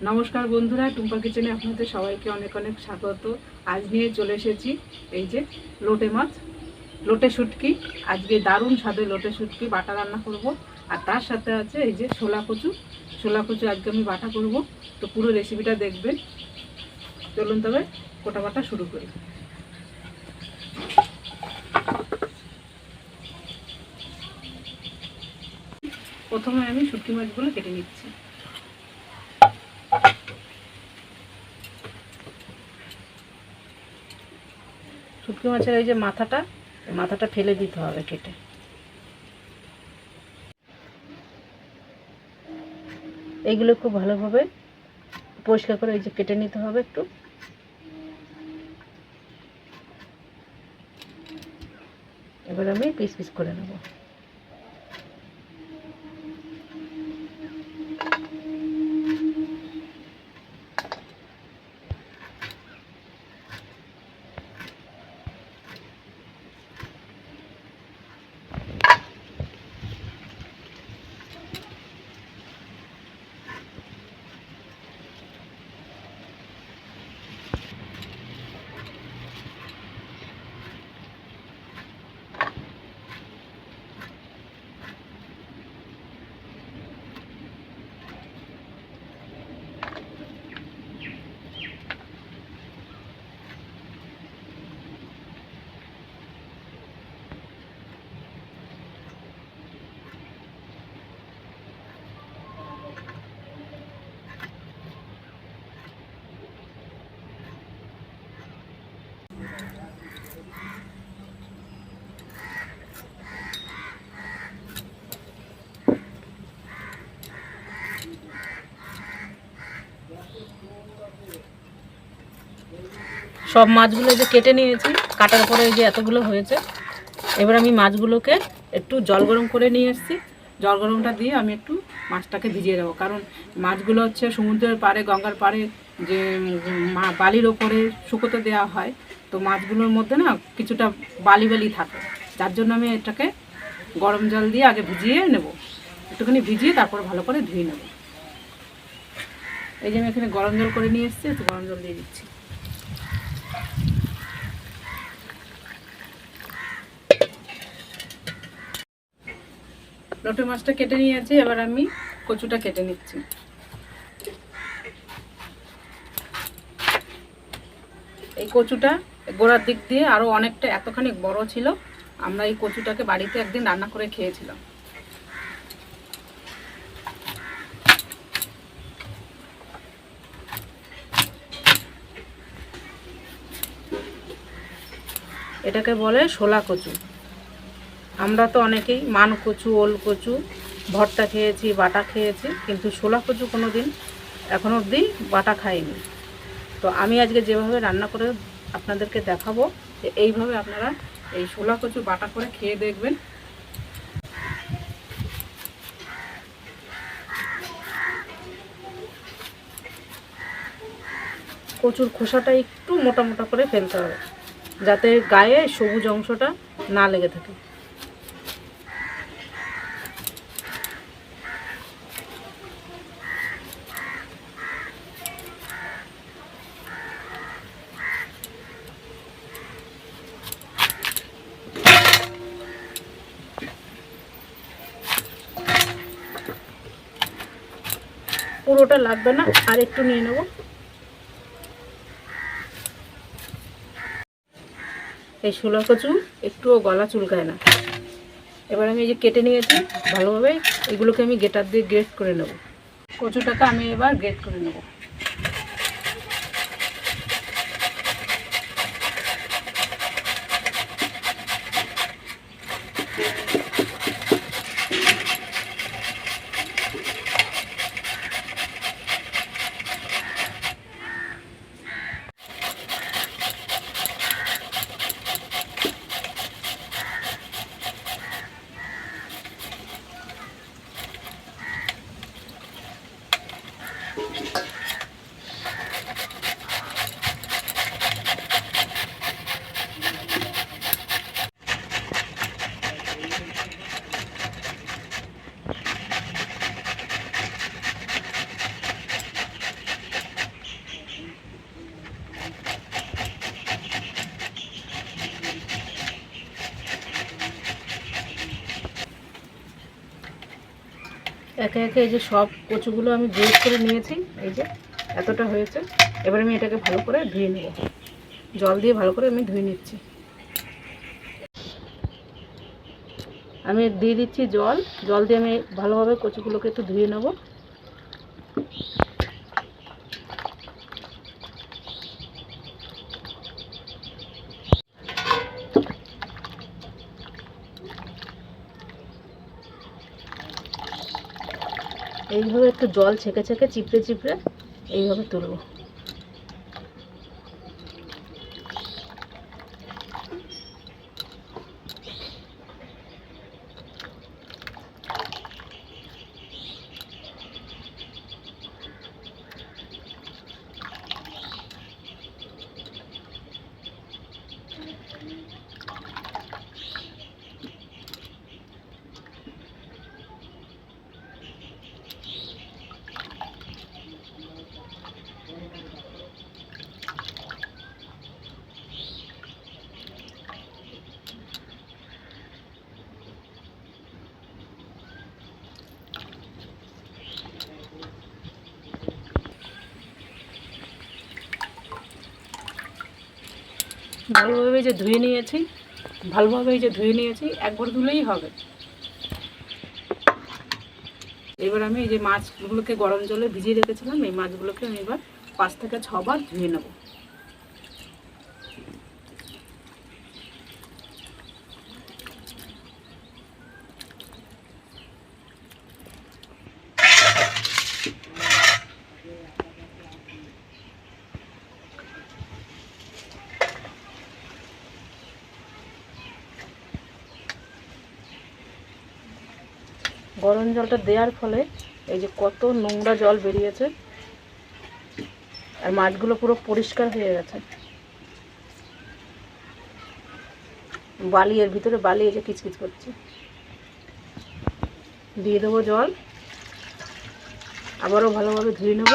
নমস্কার বন্ধুরা, টুম্পা কিচেনে আপনাদের সবাইকে অনেক অনেক স্বাগত। আজ নিয়ে চলে এসেছি এই যে লোটে মাছ, লোটে শুটকি। আজকে দারুণ স্বাদের লোটে শুটকি বাটা রান্না করব। আর তার সাথে আছে এই যে ছোলা কচু। ছোলা কচু আজকে আমি বাটা করব, তো পুরো রেসিপিটা দেখবেন। চলুন তবে কোটা বাটা শুরু করি। প্রথমে আমি শুটকি মাছগুলো কেটে নিচ্ছি। শুটকি মাছের এই যে মাথাটা ফেলে দিতে হবে কেটে। এইগুলো খুব ভালোভাবে পরিষ্কার করে এই যে কেটে নিতে হবে একটু। এবার আমি পিস পিস করে নেব। সব মাছগুলো যে কেটে নিয়েছি, কাটার পরে এই যে এতগুলো হয়েছে। এবার আমি মাছগুলোকে একটু জল গরম করে নিয়ে এসেছি। জল গরমটা দিয়ে আমি একটু মাছটাকে ভিজিয়ে দেবো, কারণ মাছগুলো হচ্ছে সমুদ্রের পাড়ে, গঙ্গার পাড়ে যে বালির ওপরে শুকোতে দেওয়া হয়, তো মাছগুলোর মধ্যে না কিছুটা বালি বালি থাকে। যার জন্য আমি এটাকে গরম জল দিয়ে আগে ভিজিয়ে নেব, একটুখানি ভিজিয়ে তারপর ভালো করে ধুয়ে নেব। এই যে আমি এখানে গরম জল করে নিয়ে এসেছি, একটু গরম জল দিয়ে দিচ্ছি। লোটে মাছটা কেটে নিয়েছি, এবার আমি কচুটা কেটে নিচ্ছি। এই কচুটা গোড়ার দিক দিয়ে আরও অনেকটা এতখানি বড় ছিল। আমরা এই কচুটাকে বাড়িতে একদিন রান্না করে খেয়েছিলাম। এটাকে বলে শোলা কচু। আমরা তো অনেকেই মান কচু, ওল কচু ভর্তা খেয়েছি, বাটা খেয়েছি, কিন্তু শোলা কচু কোনো দিন এখন অবধি বাটা খাইনি। তো আমি আজকে যেভাবে রান্না করে আপনাদেরকে দেখাবো, যে এইভাবে আপনারা এই শোলা কচু বাটা করে খেয়ে দেখবেন। কচুর খোসাটা একটু মোটা মোটা করে ফেলতে হবে, যাতে গায়ে সবুজ অংশটা না লেগে থাকে। পুরোটা লাগবে না, আর একটু নিয়ে নেব। এই শোলা কচু একটুও গলা চুলকায় না। এবার আমি এই যে কেটে নিয়েছি ভালোভাবে, এগুলোকে আমি গ্রেটার দিয়ে গ্রেট করে নেব। কচুটাকে আমি এবার গ্রেট করে নেব। একে একে এই যে সব কচুগুলো আমি গ্রেড করে নিয়েছি, এই যে এতটা হয়েছে। এবার আমি এটাকে ভালো করে ধুয়ে নেব, জল দিয়ে ভালো করে আমি ধুয়ে নিচ্ছি। আমি দিয়ে দিচ্ছি জল, জল দিয়ে আমি ভালোভাবে কচুগুলোকে একটু ধুয়ে নেব। এইভাবে একটু জল ছেঁকে ছেঁকে চিপড়ে চিপড়ে এইভাবে তুলব। ভালোভাবে যে ধুয়ে নিয়েছি, একবার ধুলেই হবে। এবার আমি এই যে মাছগুলোকে গরম জলে ভিজিয়ে রেখেছিলাম, এই মাছগুলোকে আমি এবার 5 থেকে 6 বার ধুয়ে নেব। গরম জলটা দেওয়ার ফলে এই যে কত নোংরা জল বেরিয়েছে, আর মাছগুলো পুরো পরিষ্কার হয়ে গেছে। বালি, এর ভিতরে বালি এই যে কিচকিচ করছে। দিয়ে দেবো জল, আবারও ভালোভাবে ধুয়ে নেব।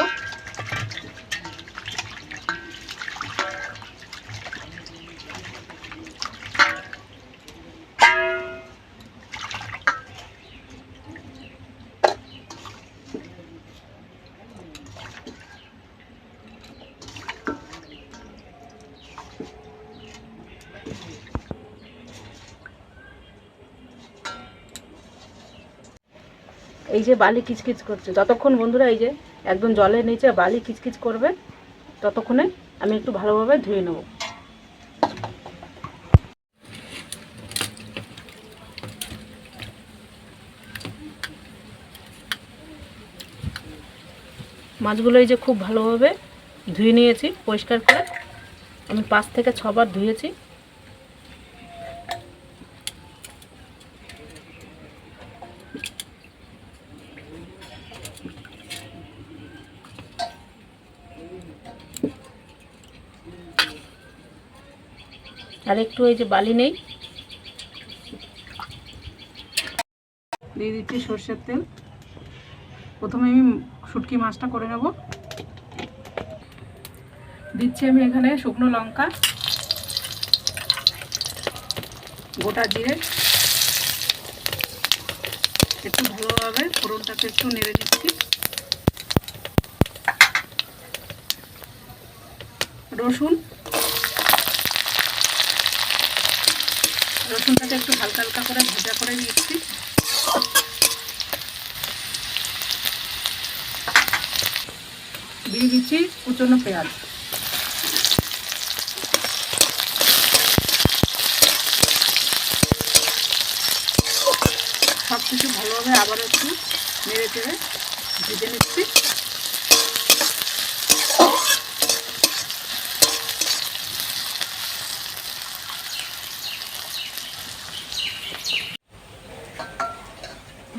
এই যে বালি কিচকিচ করছে, যতক্ষণ বন্ধুরা এই যে একদম জলের নিচে বালি কিচকিচ করবে, ততক্ষণে আমি একটু ভালোভাবে ধুয়ে নেব। মাছগুলো এই যে খুব ভালোভাবে ধুয়ে নিয়েছি, পরিষ্কার করে আমি 5 থেকে 6 বার ধুয়েছি। আর একটু এই যে বালি নেই। দিয়ে দিচ্ছি সরষের তেল। প্রথমে আমি শুটকি মাছটা করে নেব। দিচ্ছি আমি এখানে শুকনো লঙ্কা, গোটা জিরে, একটু ভালোভাবে ফোড়নটাকে একটু নেড়ে দিচ্ছি। রসুনটাকে একটু হালকা হালকা করে ভাজা করে দিচ্ছি। দিয়ে দিচ্ছি কুচনো পেঁয়াজ। সব কিছু ভালোভাবে আবার একটু নেড়ে চেড়ে ভেজে নিচ্ছি।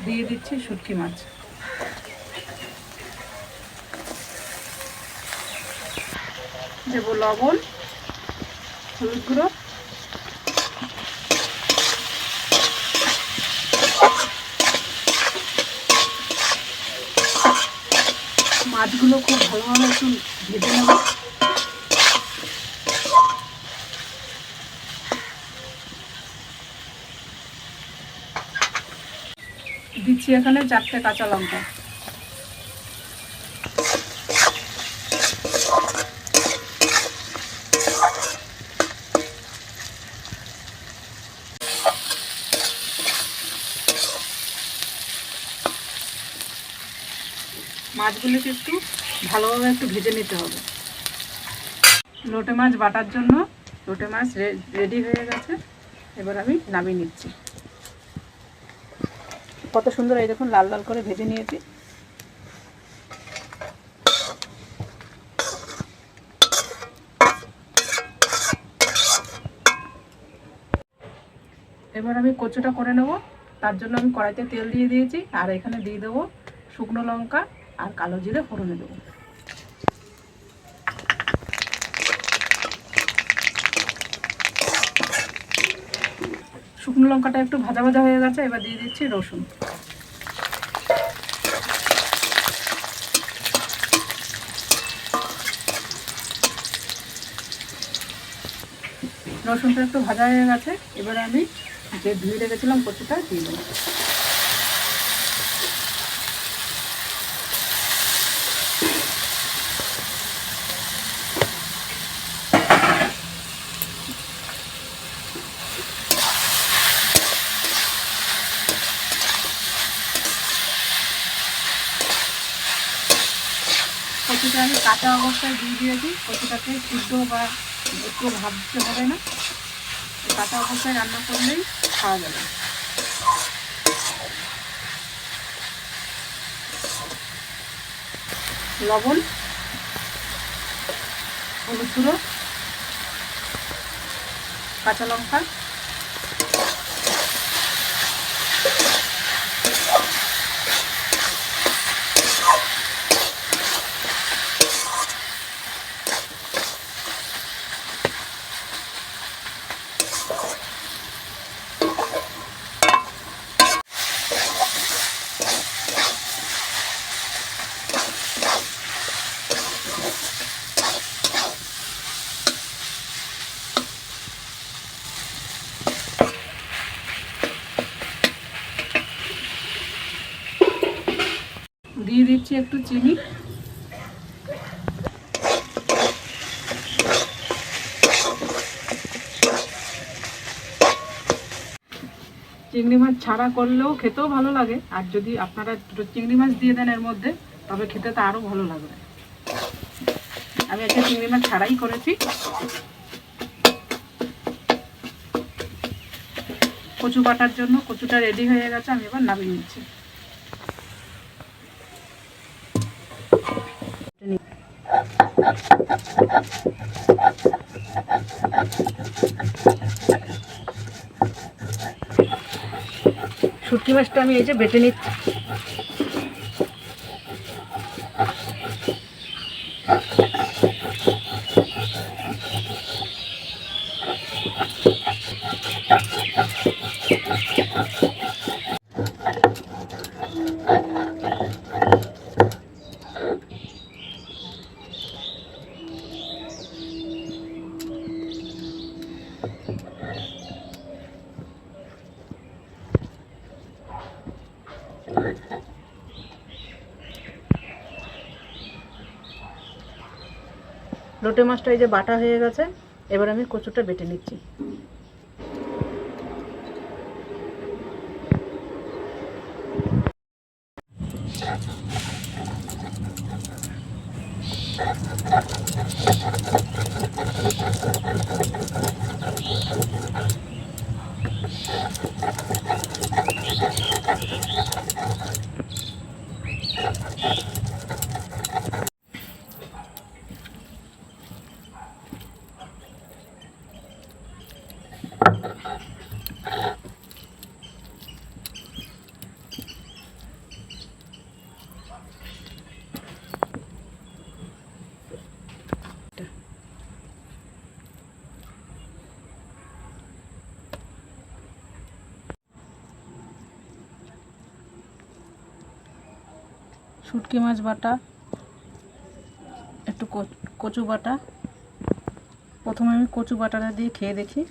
দিয়ে দিচ্ছি শুটকি মাছ। দেবো লবণ, হলুদ গুঁড়ো, মাছগুলো খুব ভালোভাবে একটু ভেজে নেব। দিচ্ছি দিচ্ছি এখানে 4টে কাঁচা লঙ্কা। মাছগুলোকে একটু ভালোভাবে একটু ভেজে নিতে হবে। লোটে মাছ বাটার জন্য লোটে মাছ রেডি হয়ে গেছে। এবার আমি নামিয়ে নিচ্ছি। কত সুন্দর, এই দেখুন লাল লাল করে ভেজে নিয়েছি। এবার আমি কচুটা করে নেব। তার জন্য আমি কড়াইতে তেল দিয়ে দিয়েছি, আর এখানে দিয়ে দেবো শুকনো লঙ্কা আর কালো জিরে ফোড়নে দেবো। শুকনো লঙ্কাটা একটু ভাজা ভাজা হয়ে গেছে, এবার দিয়ে দিচ্ছি রসুন। রসুনটা একটু ভাজা হয়ে গেছে, এবারে আমি যে ধুয়ে রেখেছিলাম কচুটা দিয়ে দেবো। কচুটা আমি কাঁচা অবস্থায় দিয়ে দিয়েছি। কচুটাকে সিদ্ধ বা একটু ভাজতে হবে না, কাঁচা অবস্থায় রান্না করলেই খাওয়া যাবে। লবণ, হলুদ গুঁড়ো, কাঁচা লঙ্কা, দিয়ে দিচ্ছি একটু চিনি। চিংড়ি মাছ ছাড়া করলেও খেতেও ভালো লাগে, আর যদি আপনারা চিংড়ি মাছ দিয়ে দেন এর মধ্যে, তবে খেতে তো আরও ভালো লাগবে। আমি একটা চিংড়ি মাছ ছাড়াই করেছি। কচু বাটার জন্য কচুটা রেডি হয়ে গেছে, আমি এবার নামিয়ে নিচ্ছি। শুটকি মাছটা আমি এই যে বেটে নিচ্ছি। লোটে মাছটা এই যে বাটা হয়ে গেছে, এবার আমি কচুটা বেটে নিচ্ছি। শুটকি মাছ বাটা, একটু কচু বাটা। প্রথমে আমি কচু বাটাটা দিয়ে খেয়ে দেখি।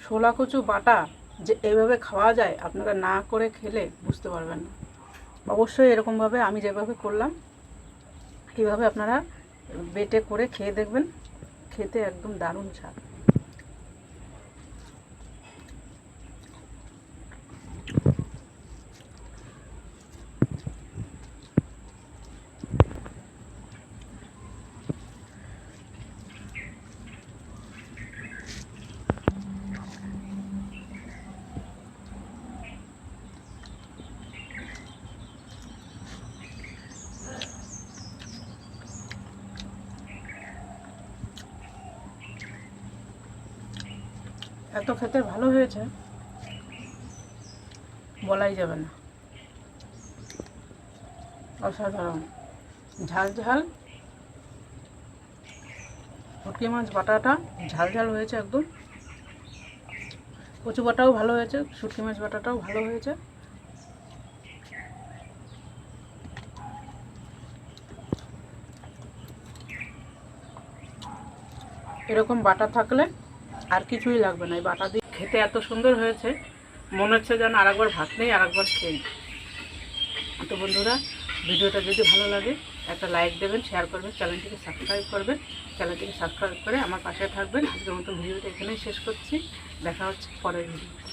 শোলা কচু বাটা যে এইভাবে খাওয়া যায়, আপনারা না করে খেলে বুঝতে পারবেন না। অবশ্যই এরকমভাবে আমি যেভাবে করলাম এইভাবে আপনারা বেটে করে খেয়ে দেখবেন, খেতে একদম দারুণ স্বাদ। এত খেতে ভালো হয়েছে বলাই যাবে না, অসাধারণ। ঝাল ঝাল শুটকি মাছ বাটাটা ঝাল ঝাল হয়েছে একদম। কচু বাটাও ভালো হয়েছে, শুটকি মাছ বাটাটাও ভালো হয়েছে। এরকম বাটা থাকলে আর কিছুই লাগবে না, এই বাটা দিয়ে খেতে এত সুন্দর হয়েছে মনে হচ্ছে যেন আরেকবার ভাত নেই, আরেকবার খেয়ে। তো বন্ধুরা, ভিডিওটা যদি ভালো লাগে একটা লাইক দেবেন, শেয়ার করবেন, চ্যানেলটিকে সাবস্ক্রাইব করবেন। চ্যানেলটিকে সাবস্ক্রাইব করে আমার পাশে থাকবেন। আজকের মতো ভিডিওটা এখানেই শেষ করছি। দেখা হচ্ছে পরের ভিডিও।